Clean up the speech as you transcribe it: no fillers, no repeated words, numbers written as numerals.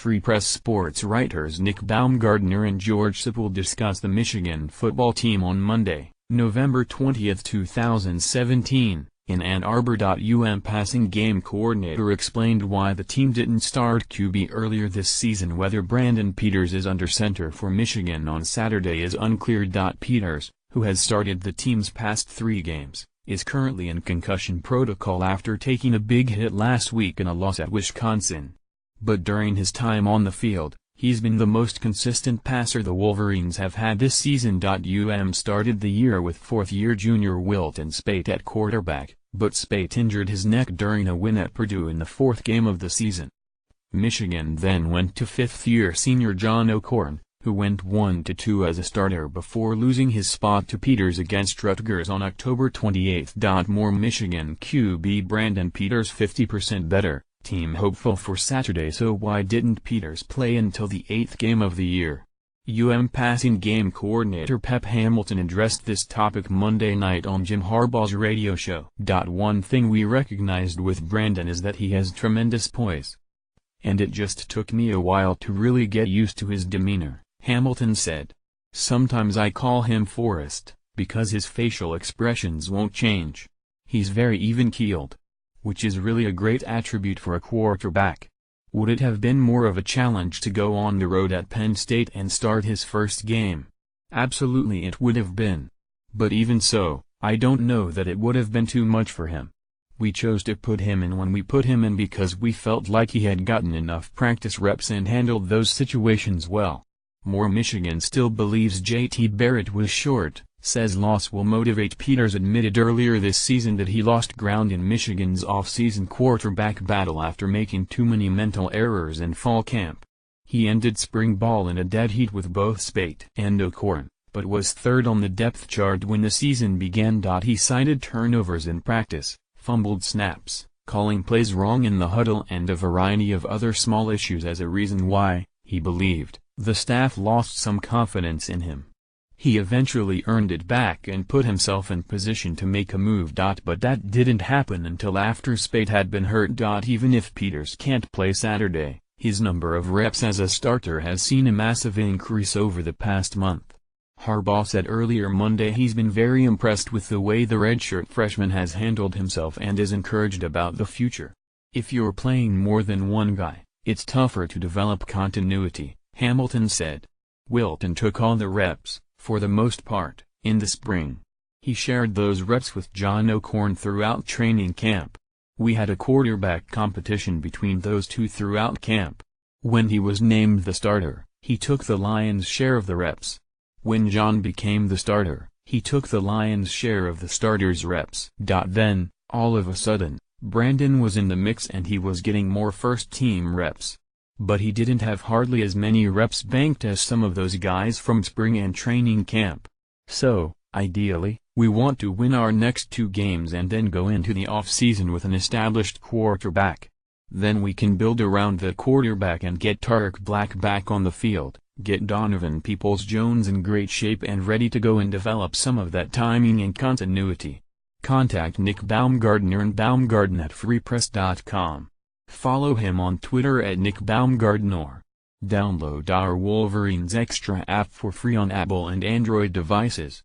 Free Press sports writers Nick Baumgardner and George Sipple discuss the Michigan football team on Monday, November 20, 2017, in Ann Arbor. Passing game coordinator explained why the team didn't start QB earlier this season. Whether Brandon Peters is under center for Michigan on Saturday is unclear. Peters, who has started the team's past 3 games, is currently in concussion protocol after taking a big hit last week in a loss at Wisconsin. But during his time on the field, he's been the most consistent passer the Wolverines have had this season. Started the year with 4th-year junior Wilton Speight at quarterback, but Speight injured his neck during a win at Purdue in the 4th game of the season. Michigan then went to 5th-year senior John O'Korn, who went 1-2 as a starter before losing his spot to Peters against Rutgers on October 28. More Michigan QB Brandon Peters 50% better, team hopeful for Saturday. So why didn't Peters play until the 8th game of the year? Passing game coordinator Pep Hamilton addressed this topic Monday night on Jim Harbaugh's radio show. One thing we recognized with Brandon is that he has tremendous poise. And it just took me a while to really get used to his demeanor, Hamilton said. Sometimes I call him Forrest, because his facial expressions won't change. He's very even-keeled, which is really a great attribute for a quarterback. Would it have been more of a challenge to go on the road at Penn State and start his first game? Absolutely it would have been. But even so, I don't know that it would have been too much for him. We chose to put him in when we put him in because we felt like he had gotten enough practice reps and handled those situations well. More Michigan still believes J.T. Barrett was short, says loss will motivate. Peters admitted earlier this season that he lost ground in Michigan's off-season quarterback battle after making too many mental errors in fall camp. He ended spring ball in a dead heat with both Speight and O'Korn, but was 3rd on the depth chart when the season began. He cited turnovers in practice, fumbled snaps, calling plays wrong in the huddle and a variety of other small issues as a reason why, he believed, the staff lost some confidence in him. He eventually earned it back and put himself in position to make a move. But that didn't happen until after Speight had been hurt. Even if Peters can't play Saturday, his number of reps as a starter has seen a massive increase over the past month. Harbaugh said earlier Monday he's been very impressed with the way the redshirt freshman has handled himself and is encouraged about the future. If you're playing more than one guy, it's tougher to develop continuity, Hamilton said. Wilton took all the reps, for the most part, in the spring. He shared those reps with John O'Korn throughout training camp. We had a quarterback competition between those two throughout camp. When he was named the starter, he took the lion's share of the reps. When John became the starter, he took the lion's share of the starter's reps. Then, all of a sudden, Brandon was in the mix and he was getting more first-team reps. But he didn't have hardly as many reps banked as some of those guys from spring and training camp. So, ideally, we want to win our next 2 games and then go into the off-season with an established quarterback. Then we can build around the quarterback and get Tarek Black back on the field, get Donovan Peoples-Jones in great shape and ready to go and develop some of that timing and continuity. Contact Nick Baumgardner and Baumgarden@freepress.com. Follow him on Twitter at Nick Baumgardner. Download our Wolverines Extra app for free on Apple and Android devices.